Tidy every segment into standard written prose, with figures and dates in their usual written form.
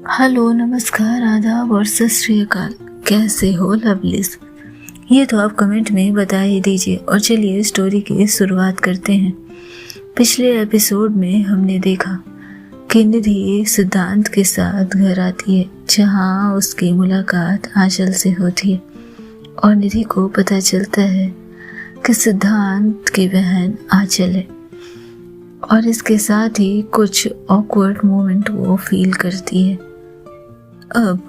Hello, नमस्कार, आदाब और सत श्री अकाल। कैसे हो लवलीज? ये तो आप कमेंट में बता ही दीजिए। और चलिए स्टोरी की शुरुआत करते हैं। पिछले एपिसोड में हमने देखा कि निधि सिद्धांत के साथ घर आती है, जहाँ उसकी मुलाकात आंचल से होती है और निधि को पता चलता है कि सिद्धांत की बहन आंचल है और इसके साथ ही कुछ ऑकवर्ड मोमेंट वो फील करती है। अब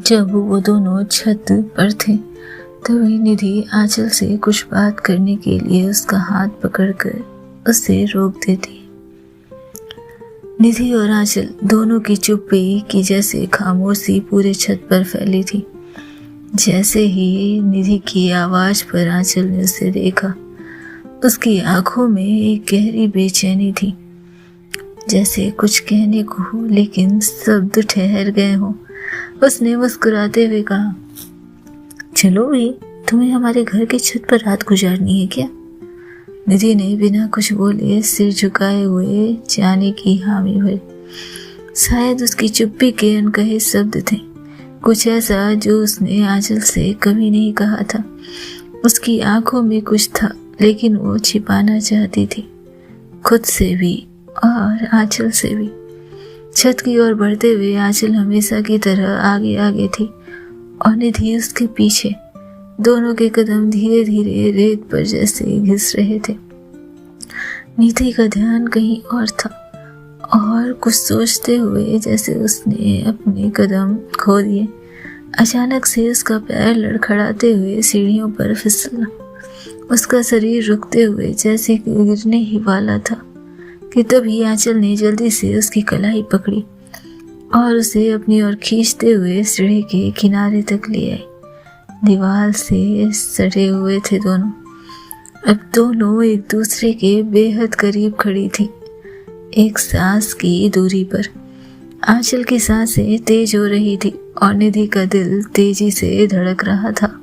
जब वो दोनों छत पर थे तभी निधि आंचल से कुछ बात करने के लिए उसका हाथ पकड़कर उसे रोक देती है। निधि और आंचल दोनों की चुप्पी की जैसे खामोशी पूरे छत पर फैली थी। जैसे ही निधि की आवाज पर आंचल ने उसे देखा, उसकी आंखों में एक गहरी बेचैनी थी, जैसे कुछ कहने को हो लेकिन शब्द ठहर गए हों। उसने मुस्कुराते हुए कहा, चलो भाई, तुम्हें हमारे घर की छत पर रात गुजारनी है क्या? निधि ने बिना कुछ बोले सिर झुकाए हुए जाने की हामी भरी। शायद उसकी चुप्पी के अनकहे शब्द थे, कुछ ऐसा जो उसने आंचल से कभी नहीं कहा था। उसकी आंखों में कुछ था लेकिन वो छिपाना चाहती थी, खुद से भी और आंचल से भी। छत की ओर बढ़ते हुए आंचल हमेशा की तरह आगे आगे थी और निधि उसके पीछे। दोनों के कदम धीरे धीरे रेत पर जैसे घिस रहे थे। निधि का ध्यान कहीं और था और कुछ सोचते हुए जैसे उसने अपने कदम खो दिए। अचानक से उसका पैर लड़खड़ाते हुए सीढ़ियों पर फिसला। उसका शरीर रुकते हुए जैसे कि गिरने ही वाला था कि तभी आंचल ने जल्दी से उसकी कलाई पकड़ी और उसे अपनी ओर खींचते हुए सीढ़ी के किनारे तक ले आई। दीवार से सटे हुए थे दोनों। अब दोनों एक दूसरे के बेहद करीब खड़ी थी, एक सांस की दूरी पर। आंचल की सांसें तेज हो रही थी और निधि का दिल तेजी से धड़क रहा था।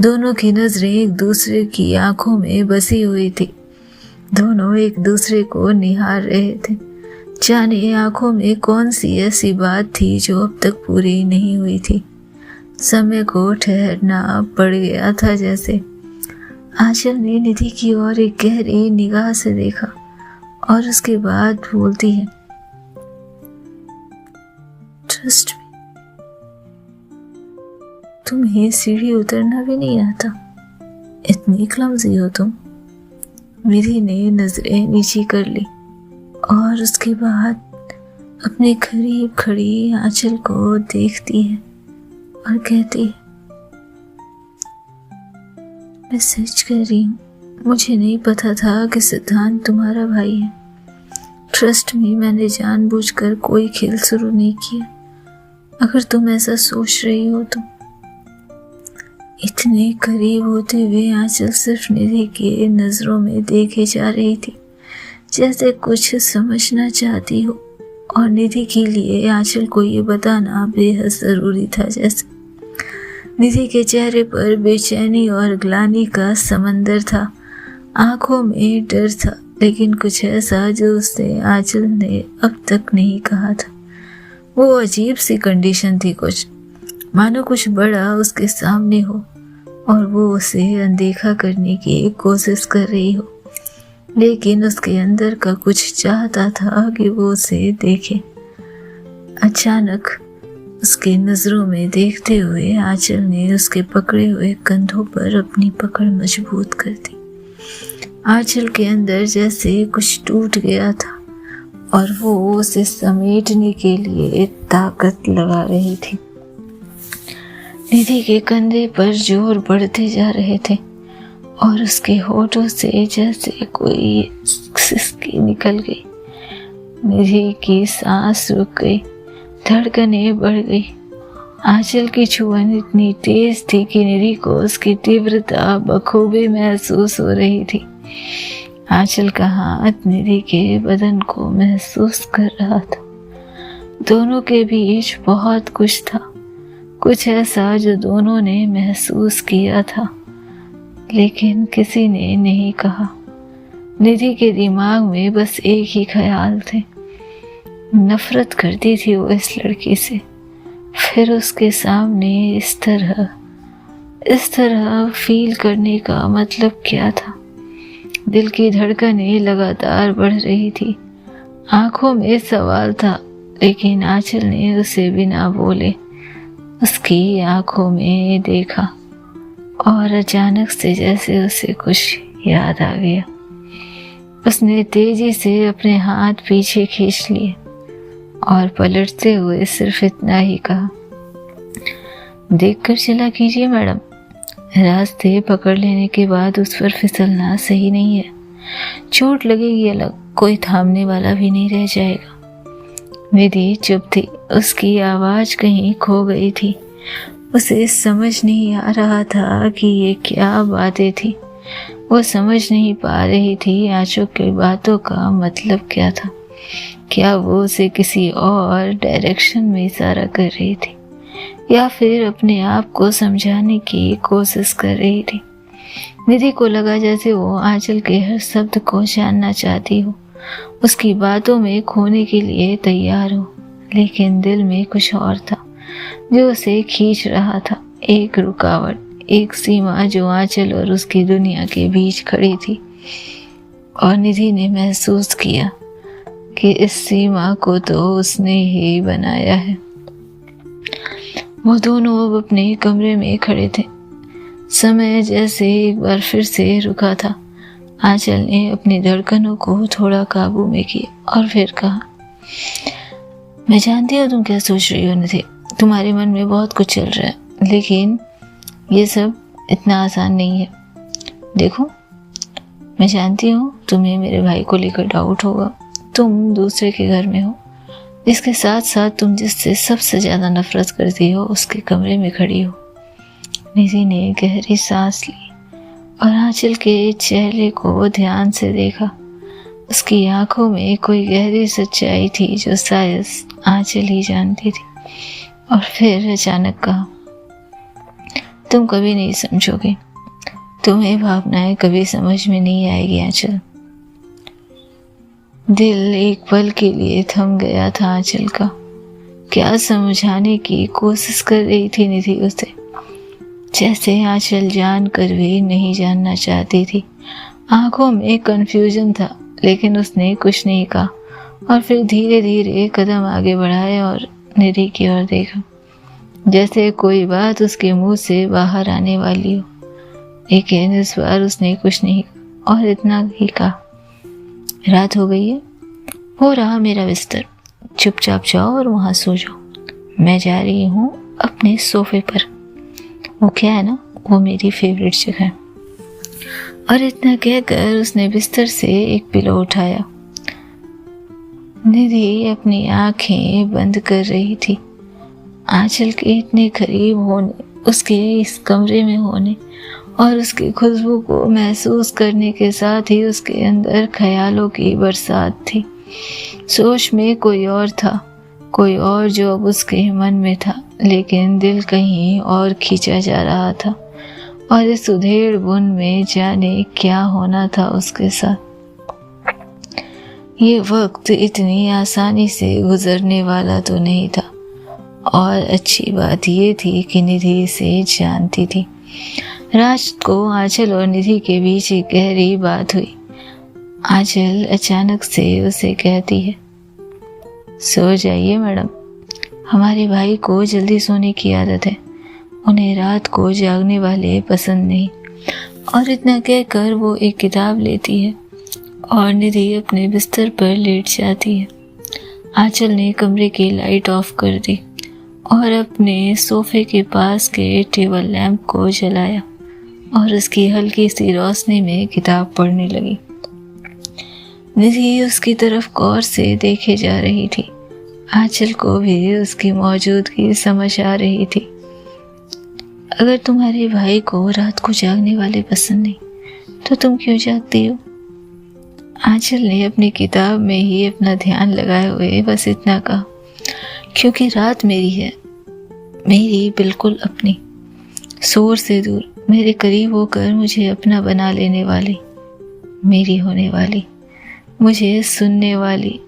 दोनों की नजरें एक दूसरे की आंखों में बसी हुई थी। दोनों एक दूसरे को निहार रहे थे, जाने आंखों में कौन सी ऐसी बात थी जो अब तक पूरी नहीं हुई थी। समय को ठहरना पड़ गया था जैसे। आंचल ने निधि की ओर एक गहरी निगाह से देखा और उसके बाद बोलती है, ट्रस्ट मी, तुम्हें सीढ़ी उतरना भी नहीं आता, इतनी क्लमजी हो तुम। निधि ने नजरें नीची कर ली और उसके बाद अपने करीब खड़ी आंचल को देखती है और कहती है, मैं सच कह रही हूँ, मुझे नहीं पता था कि सिद्धांत तुम्हारा भाई है। ट्रस्ट में मैंने जानबूझकर कोई खेल शुरू नहीं किया। अगर तुम ऐसा सोच रही हो तो। इतने करीब होते हुए आंचल सिर्फ निधि के नजरों में देखे जा रही थी, जैसे कुछ समझना चाहती हो। और निधि के लिए आंचल को ये बताना बेहद जरूरी था जैसे। निधि के चेहरे पर बेचैनी और ग्लानि का समंदर था, आंखों में डर था, लेकिन कुछ ऐसा जो उससे आंचल ने अब तक नहीं कहा था। वो अजीब सी कंडीशन थी, कुछ मानो कुछ बड़ा उसके सामने हो और वो उसे अनदेखा करने की कोशिश कर रही हो, लेकिन उसके अंदर का कुछ चाहता था कि वो उसे देखे। अचानक उसके नजरों में देखते हुए आंचल ने उसके पकड़े हुए कंधों पर अपनी पकड़ मजबूत कर दी। आंचल के अंदर जैसे कुछ टूट गया था और वो उसे समेटने के लिए ताकत लगा रही थी। निधि के कंधे पर जोर बढ़ते जा रहे थे और उसके होठों से जैसे कोई सिसकी निकल गई। निधि की सांस रुक गई, धड़कनें बढ़ गई। आंचल की छुअन इतनी तेज थी कि निधि को उसकी तीव्रता बखूबी महसूस हो रही थी। आंचल का हाथ निधि के बदन को महसूस कर रहा था। दोनों के बीच बहुत कुछ था, कुछ ऐसा जो दोनों ने महसूस किया था लेकिन किसी ने नहीं कहा। निधि के दिमाग में बस एक ही ख्याल थे, नफरत करती थी वो इस लड़की से। फिर उसके सामने इस तरह फील करने का मतलब क्या था? दिल की धड़कनें लगातार बढ़ रही थी, आंखों में सवाल था, लेकिन आंचल ने उसे बिना बोले उसकी आंखों में देखा और अचानक से जैसे उसे कुछ याद आ गया। उसने तेजी से अपने हाथ पीछे खींच लिए और पलटते हुए सिर्फ इतना ही कहा, देखकर चला कीजिए मैडम, रास्ते पकड़ लेने के बाद उस पर फिसलना सही नहीं है। चोट लगेगी अलग, कोई थामने वाला भी नहीं रह जाएगा। निधि चुप थी, उसकी आवाज कहीं खो गई थी। उसे समझ नहीं आ रहा था कि ये क्या बातें थी। वो समझ नहीं पा रही थी आंचल की बातों का मतलब क्या था। क्या वो उसे किसी और डायरेक्शन में इशारा कर रही थी या फिर अपने आप को समझाने की कोशिश कर रही थी? निधि को लगा जैसे वो आंचल के हर शब्द को जानना चाहती हो, उसकी बातों में खोने के लिए तैयार हो, लेकिन दिल में कुछ और था जो उसे खींच रहा था। एक रुकावट, एक सीमा जो आंचल और उसकी दुनिया के बीच खड़ी थी। और निधि ने महसूस किया कि इस सीमा को तो उसने ही बनाया है। वो दोनों अब अपने कमरे में खड़े थे। समय जैसे एक बार फिर से रुका था। आंचल ने अपनी धड़कनों को थोड़ा काबू में किया और फिर कहा, मैं जानती हूँ तुम क्या सोच रही हो निधि, तुम्हारे मन में बहुत कुछ चल रहा है, लेकिन ये सब इतना आसान नहीं है। देखो, मैं जानती हूँ तुम्हें मेरे भाई को लेकर डाउट होगा, तुम दूसरे के घर में हो, इसके साथ साथ तुम जिससे सबसे ज़्यादा नफरत करती हो उसके कमरे में खड़ी हो। निधि ने गहरी सांस ली और आंचल के चेहरे को ध्यान से देखा। उसकी आंखों में कोई गहरी सच्चाई थी जो शायद आंचल ही जानती थी। और फिर अचानक कहा, तुम कभी नहीं समझोगे, तुम्हें भावनाएं कभी समझ में नहीं आएगी आंचल। दिल एक पल के लिए थम गया था आंचल का। क्या समझाने की कोशिश कर रही थी निधि उसे? जैसे आंचल जान कर भी नहीं जानना चाहती थी। आंखों में कंफ्यूजन था, लेकिन उसने कुछ नहीं कहा और फिर धीरे धीरे कदम आगे बढ़ाए और निधि की ओर देखा, जैसे कोई बात उसके मुंह से बाहर आने वाली हो। लेकिन इस बार उसने कुछ नहीं कहा और इतना ही कहा, रात हो गई है, हो रहा मेरा बिस्तर, चुपचाप जाओ और वहाँ सो जाओ, मैं जा रही हूँ अपने सोफे पर। वो क्या है ना, वो मेरी फेवरेट जगह है। और इतना कहकर उसने बिस्तर से एक पिलो उठाया। निधि अपनी आंखें बंद कर रही थी। आंचल के इतने करीब होने, उसके इस कमरे में होने और उसकी खुशबू को महसूस करने के साथ ही उसके अंदर ख्यालों की बरसात थी। सोच में कोई और था, कोई और जो अब उसके मन में था, लेकिन दिल कहीं और खींचा जा रहा था। और इस उधेड़ बुन में जाने क्या होना था उसके साथ। ये वक्त इतनी आसानी से गुजरने वाला तो नहीं था। और अच्छी बात ये थी कि निधि इसे जानती थी। रात को आंचल और निधि के बीच एक गहरी बात हुई। आंचल अचानक से उसे कहती है, सो जाइए मैडम, हमारे भाई को जल्दी सोने की आदत है, उन्हें रात को जागने वाले पसंद नहीं। और इतना कहकर वो एक किताब लेती है और निधि अपने बिस्तर पर लेट जाती है। आंचल ने कमरे की लाइट ऑफ कर दी और अपने सोफे के पास के टेबल लैंप को जलाया और उसकी हल्की सी रोशनी में किताब पढ़ने लगी। निधि उसकी तरफ गौर से देखे जा रही थी। आंचल को भी उसकी मौजूदगी समझ आ रही थी। अगर तुम्हारे भाई को रात को जागने वाले पसंद नहीं, तो तुम क्यों जागती हो? आंचल ने अपनी किताब में ही अपना ध्यान लगाए हुए बस इतना कहा, क्योंकि रात मेरी है, मेरी बिल्कुल अपनी, शोर से दूर, मेरे करीब होकर मुझे अपना बना लेने वाली, मेरी होने वाली, मुझे सुनने वाली।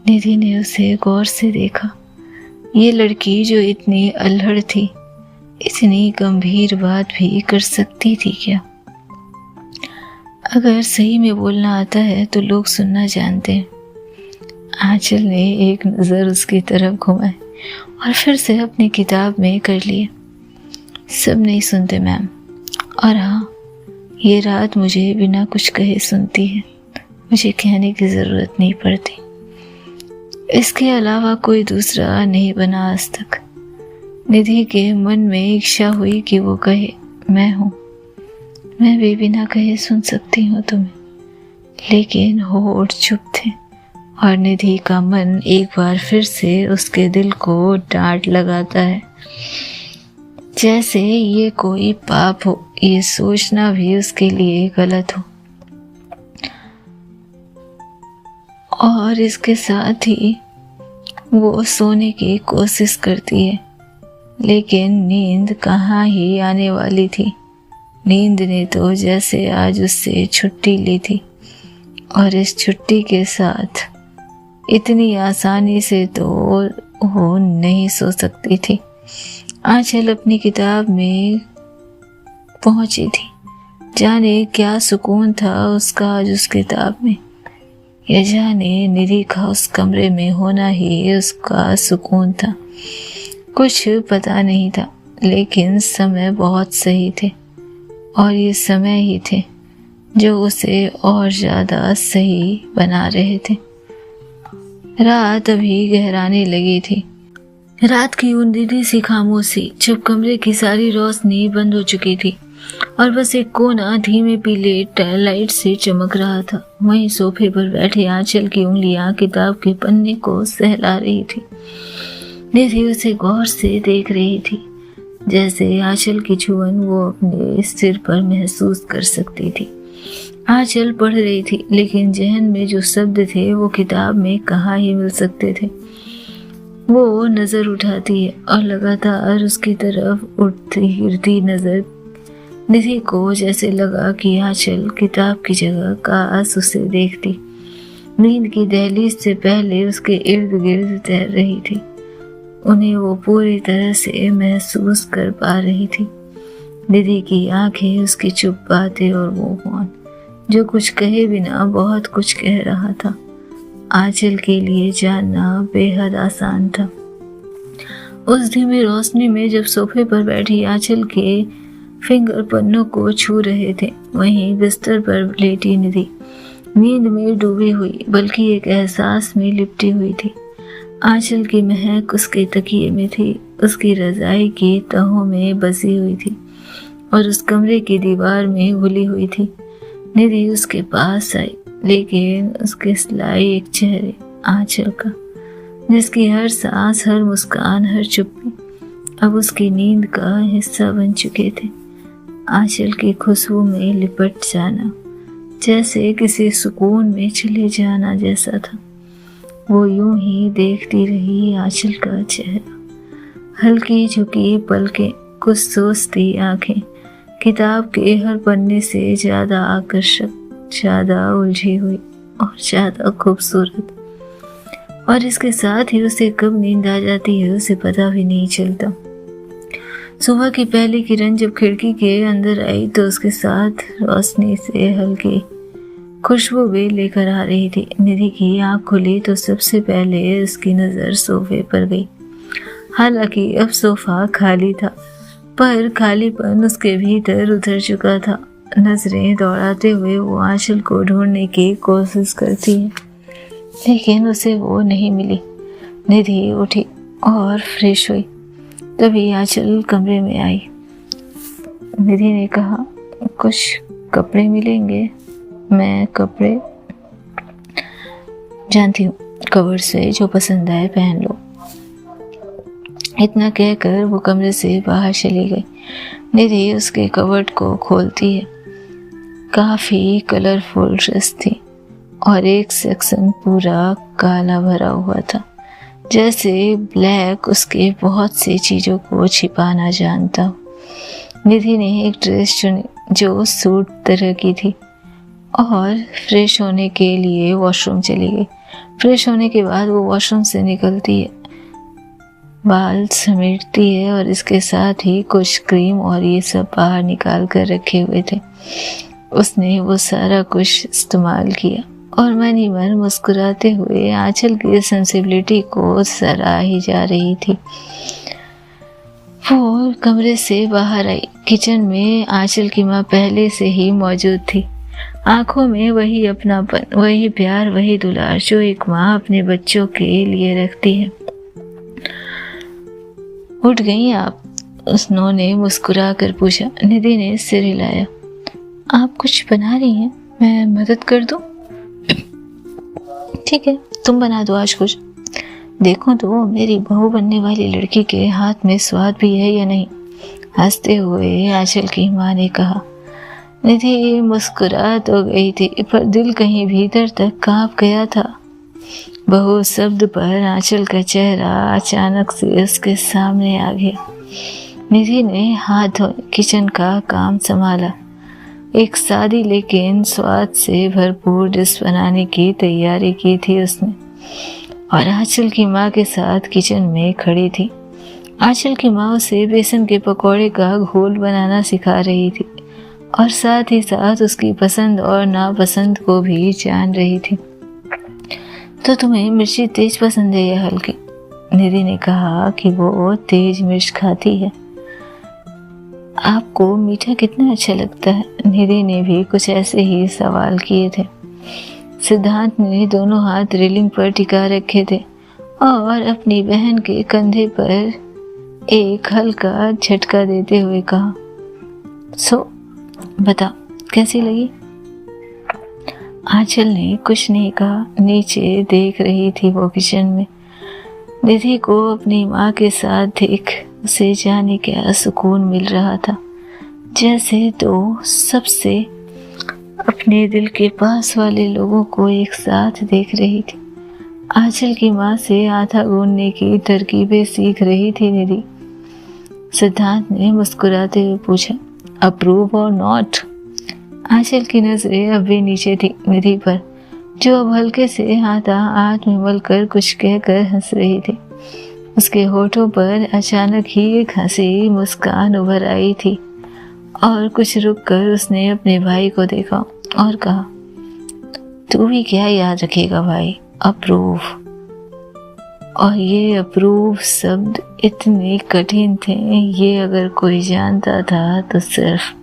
निधि ने उसे गौर से देखा। ये लड़की जो इतनी अल्हड़ थी, इतनी गंभीर बात भी कर सकती थी क्या? अगर सही में बोलना आता है तो लोग सुनना जानते हैं। आंचल ने एक नज़र उसकी तरफ घुमाई और फिर से अपनी किताब में कर लिया। सब नहीं सुनते मैम, और हाँ, ये रात मुझे बिना कुछ कहे सुनती है। मुझे कहने की ज़रूरत नहीं पड़ती। इसके अलावा कोई दूसरा नहीं बना आज तक। निधि के मन में इच्छा हुई कि वो कहे, मैं हूँ, मैं भी बिना कहे सुन सकती हूँ तुम्हें, लेकिन होठ चुप थे और निधि का मन एक बार फिर से उसके दिल को डांट लगाता है, जैसे ये कोई पाप हो। ये सोचना भी उसके लिए गलत हो। और इसके साथ ही वो सोने की कोशिश करती है, लेकिन नींद कहाँ ही आने वाली थी। नींद ने तो जैसे आज उससे छुट्टी ली थी, और इस छुट्टी के साथ इतनी आसानी से तो वो नहीं सो सकती थी। आंचल अपनी किताब में पहुंची थी। जाने क्या सुकून था उसका आज उस किताब में। यह जाने निधि का उस कमरे में होना ही उसका सुकून था। कुछ पता नहीं था, लेकिन समय बहुत सही थे, और ये समय ही थे जो उसे और ज़्यादा सही बना रहे थे। रात अभी गहराने लगी थी। रात की उन्नीदी सी खामोशी, जब कमरे की सारी रोशनी बंद हो चुकी थी और बस एक कोना धीमे पीले लाइट से चमक रहा था। वहीं सोफे पर बैठे आंचल की उंगलियां किताब के पन्ने को सहला रही थी। निधि उसे गौर से देख रही थी, जैसे आंचल की छुअन वो अपने सिर पर महसूस कर सकती थी। आंचल पढ़ रही थी, लेकिन जहन में जो शब्द थे वो किताब में कहाँ ही मिल सकते थे। वो नज़र उठाती है और लगातार उसकी तरफ उठती गिरती नज़र। निधि को जैसे लगा कि आंचल किताब की जगह काश उसे देखती। नींद की दहलीज से पहले उसके इर्द गिर्द तैर रही थी। उन्हें वो पूरी तरह से महसूस कर पा रही थी। निधि की आंखें, उसकी चुप बातें और वो मौन जो कुछ कहे बिना बहुत कुछ कह रहा था। आंचल के लिए जानना बेहद आसान था। उस धीमी रोशनी में जब सोफे पर बैठी आंचल के फिंगर पन्नों को छू रहे थे, वहीं बिस्तर पर लेटी निधि नींद में डूबी हुई, बल्कि एक एहसास में लिपटी हुई थी। आंचल की महक उसके तकिए में थी, उसकी रजाई की तहों में बसी हुई थी और उस कमरे की दीवार में घुली हुई थी। निधि उसके पास आई, लेकिन उसके सिलाई एक चेहरे आंचल का, जिसकी हर सांस, हर मुस्कान, हर चुप्पी अब उसकी नींद का हिस्सा बन चुके थे। आंचल की खुशबू में लिपट जाना, जैसे किसी सुकून में चले जाना जैसा था। वो यूं ही देखती रही आंचल का चेहरा, हल्की झुकी पलकें, कुछ सोचती आंखें, किताब के हर पन्ने से ज़्यादा आकर्षक, ज़्यादा उलझी हुई और ज़्यादा खूबसूरत। और इसके साथ ही उसे कब नींद आ जाती है उसे पता भी नहीं चलता। सुबह की पहली किरण जब खिड़की के अंदर आई तो उसके साथ रोशनी से हल्की खुशबू भी लेकर आ रही थी। निधि की आंख खुली तो सबसे पहले उसकी नज़र सोफे पर गई। हालांकि अब सोफा खाली था, पर खालीपन उसके भीतर उतर चुका था। नजरें दौड़ाते हुए वो आंचल को ढूंढने की कोशिश करती है, लेकिन उसे वो नहीं मिली। निधि उठी और फ्रेश हुई, तभी आंचल कमरे में आई। निधि ने कहा, कुछ कपड़े मिलेंगे? मैं कपड़े जानती हूँ, कवर से जो पसंद आए पहन लो। इतना कहकर वो कमरे से बाहर चली गई। निधि उसके कवर्ड को खोलती है। काफ़ी कलरफुल ड्रेस थी और एक सेक्शन पूरा काला भरा हुआ था, जैसे ब्लैक उसके बहुत सी चीज़ों को छिपाना जानता हो। निधि ने एक ड्रेस चुनी जो सूट तरह की थी और फ्रेश होने के लिए वॉशरूम चली गई। फ्रेश होने के बाद वो वॉशरूम से निकलती है, बाल समेटती है और इसके साथ ही कुछ क्रीम और ये सब बाहर निकाल कर रखे हुए थे। उसने वो सारा कुछ इस्तेमाल किया और मन ही मन मुस्कुराते हुए आंचल की सेंसिबिलिटी को सराह ही जा रही थी। वो कमरे से बाहर आई। किचन में आंचल की माँ पहले से ही मौजूद थी। आंखों में वही अपनापन, वही प्यार, वही दुलार जो एक माँ अपने बच्चों के लिए रखती है। उठ गई आप? उन्होंने मुस्कुरा कर पूछा। निधि ने सिर हिलाया। आप कुछ बना रही हैं? मैं मदद कर दूं? ठीक है, तुम बना दो आज कुछ। देखो तो मेरी बहू बनने वाली लड़की के हाथ में स्वाद भी है या नहीं, हंसते हुए आंचल की माँ ने कहा। निधि मुस्कुरा तो गई थी पर दिल कहीं भीतर तक कांप गया था। बहू शब्द पर आंचल का चेहरा अचानक से उसके सामने आ गया। निधि ने हाथ धोए, किचन का काम संभाला। एक सादी लेकिन स्वाद से भरपूर डिश बनाने की तैयारी की थी उसने, और आंचल की माँ के साथ किचन में खड़ी थी। आंचल की माँ उसे बेसन के पकौड़े का घोल बनाना सिखा रही थी और साथ ही साथ उसकी पसंद और नापसंद को भी जान रही थी। तो तुम्हें मिर्ची तेज पसंद है या हल्की? निधि ने कहा कि वो तेज मिर्च खाती है। आपको मीठा कितना अच्छा लगता है? निधि ने भी कुछ ऐसे ही सवाल किए थे। सिद्धांत ने दोनों हाथ रेलिंग पर टिका रखे थे और अपनी बहन के कंधे पर एक हल्का झटका देते हुए कहा, सो बता कैसी लगी? आंचल ने कुछ नहीं कहा। नीचे देख रही थी वो किचन में। निधि को अपनी माँ के साथ देख उसे जाने क्या सुकून मिल रहा था, जैसे तो सबसे अपने दिल के पास वाले लोगों को एक साथ देख रही थी। आंचल की माँ से आटा गूंदने की तरकीबें सीख रही थी निधि। सिद्धांत ने मुस्कुराते हुए पूछा, अप्रूव और नॉट? आंचल की नजरें अब भी नीचे थी निधि पर, जो अब हल्के से आटा हाथ में मलकर कुछ कहकर हंस रही थी। उसके होठों पर अचानक ही एक हंसी मुस्कान उभर आई थी और कुछ रुक कर उसने अपने भाई को देखा और कहा, तू भी क्या याद रखेगा भाई, अप्रूव। और ये अप्रूव शब्द इतने कठिन थे, ये अगर कोई जानता था तो सिर्फ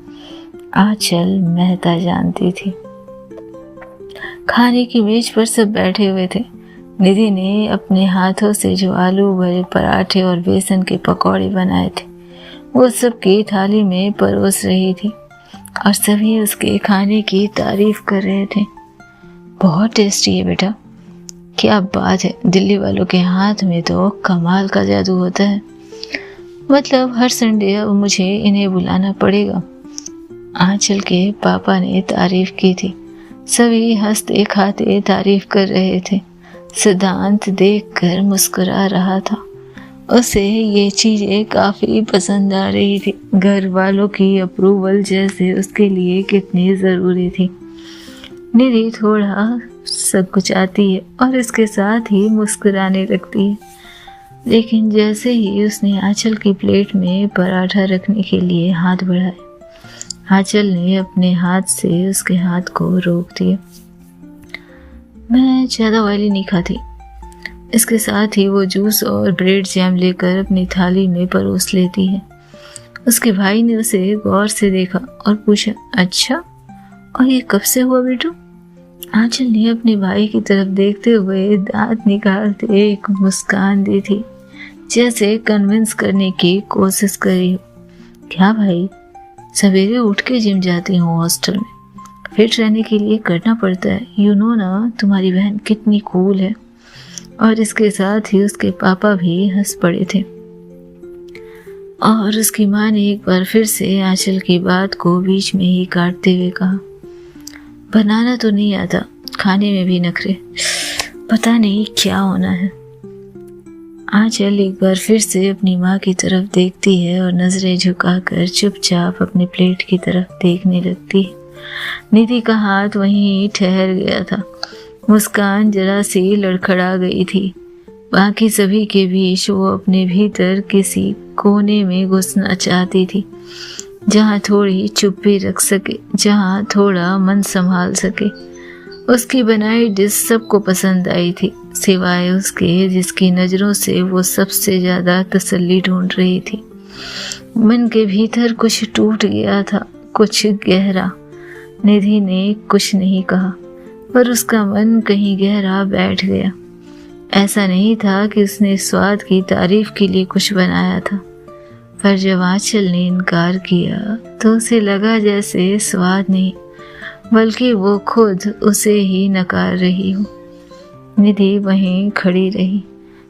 आंचल मेहता जानती थी। खाने की मेज पर सब बैठे हुए थे। निधि ने अपने हाथों से जो आलू भरे पराठे और बेसन के पकौड़े बनाए थे वो सबकी थाली में परोस रही थी और सभी उसके खाने की तारीफ कर रहे थे। बहुत टेस्टी है बेटा। क्या बात है, दिल्ली वालों के हाथ में तो कमाल का जादू होता है। मतलब हर संडे अब मुझे इन्हें बुलाना पड़ेगा। आंचल के पापा ने तारीफ की थी। सभी हंसते खाते तारीफ कर रहे थे। सिद्धांत देखकर मुस्कुरा रहा था। उसे ये चीजें काफी पसंद आ रही थी। घर वालों की अप्रूवल जैसे उसके लिए कितनी जरूरी थी। निधि थोड़ा संकुचाती है और इसके साथ ही मुस्कुराने लगती है, लेकिन जैसे ही उसने आंचल की प्लेट में पराठा रखने के लिए हाथ बढ़ाया, आंचल ने अपने हाथ से उसके हाथ को रोक दिया। मैं ज़्यादा ऑयली नहीं खाती। इसके साथ ही वो जूस और ब्रेड जैम लेकर अपनी थाली में परोस लेती है। उसके भाई ने उसे गौर से देखा और पूछा, अच्छा, और ये कब से हुआ बेटू? आंचल ने अपने भाई की तरफ देखते हुए दांत निकालते एक मुस्कान दी थी, जैसे कन्विंस करने की कोशिश करी हो। क्या भाई, सवेरे उठ के जिम जाती हूँ हॉस्टल में। फिट रहने के लिए करना पड़ता है। यू नो ना, तुम्हारी बहन कितनी कूल है। और इसके साथ ही उसके पापा भी हंस पड़े थे और उसकी माँ ने एक बार फिर से आंचल की बात को बीच में ही काटते हुए कहा, बनाना तो नहीं आता, खाने में भी नखरे, पता नहीं क्या होना है। आंचल एक बार फिर से अपनी माँ की तरफ देखती है और नजरें झुकाकर चुपचाप अपने प्लेट की तरफ देखने लगती है। निधि का हाथ वहीं ठहर गया था। मुस्कान जरा सी लड़खड़ा गई थी। बाकी सभी के बीच वो अपने भीतर किसी कोने में घुसना चाहती थी, जहाँ थोड़ी चुप्पी रख सके, जहाँ थोड़ा मन संभाल सके। उसकी बनाई डिश सबको पसंद आई थी, सिवाय उसके जिसकी नज़रों से वो सबसे ज़्यादा तसल्ली ढूंढ रही थी। मन के भीतर कुछ टूट गया था, कुछ गहरा। निधि ने कुछ नहीं कहा, पर उसका मन कहीं गहरा बैठ गया। ऐसा नहीं था कि उसने स्वाद की तारीफ के लिए कुछ बनाया था, पर जब आंचल ने इनकार किया तो उसे लगा जैसे स्वाद नहीं, बल्कि वो खुद उसे ही नकार रही हो। निधि वहीं खड़ी रही।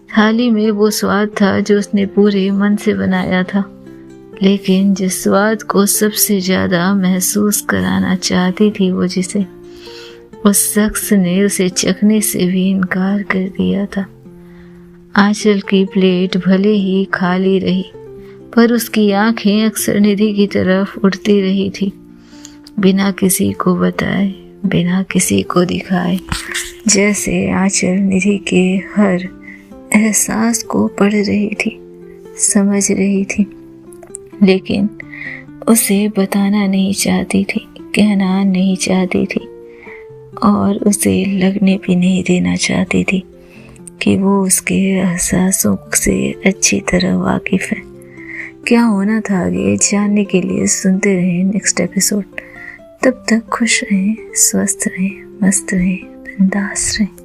थाली में वो स्वाद था जो उसने पूरे मन से बनाया था, लेकिन जिस स्वाद को सबसे ज़्यादा महसूस कराना चाहती थी वो जिसे, उस शख्स ने उसे चखने से भी इनकार कर दिया था। आंचल की प्लेट भले ही खाली रही, पर उसकी आंखें अक्सर निधि की तरफ उड़ती रही थी, बिना किसी को बताए, बिना किसी को दिखाए, जैसे आंचल निधि के हर एहसास को पढ़ रही थी, समझ रही थी, लेकिन उसे बताना नहीं चाहती थी, कहना नहीं चाहती थी, और उसे लगने भी नहीं देना चाहती थी कि वो उसके एहसासों से अच्छी तरह वाकिफ़ है। क्या होना था आगे जानने के लिए सुनते रहें नेक्स्ट एपिसोड। तब तक खुश रहें, स्वस्थ रहें, मस्त रहें, बिंदास रहें।